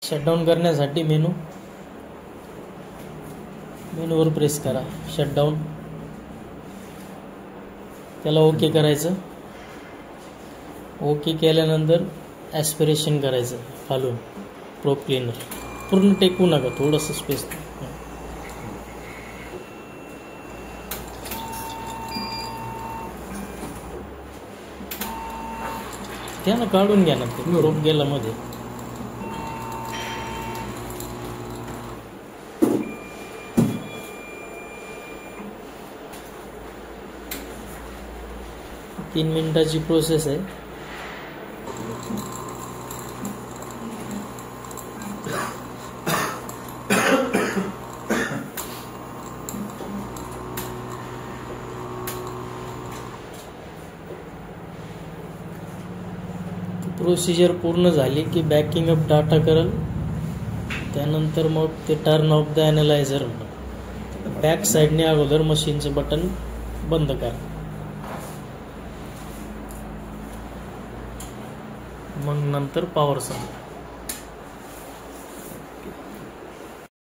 Shutdown करण्यासाठी मेनूवर press करा, शटडाऊन, त्याला ओके करायचं. ओके केल्यानंतर ॲस्पिरेशन करायचं खालून, प्रोब क्लीनर पूर्ण टेकवू नका, थोडंसं स्पेस. त्यानं काढून घ्या ना, ते प्रोब गेला मध्ये. तीन मिनिटाची प्रोसेस आहे. प्रोसिजर पूर्ण झाली की बॅकिंग अप डाटा करल. त्यानंतर मग ते turn off the analyser, back साईडने अगोदर मशीनचं बटन बंद करा, मग नंतर पॉवर संपला.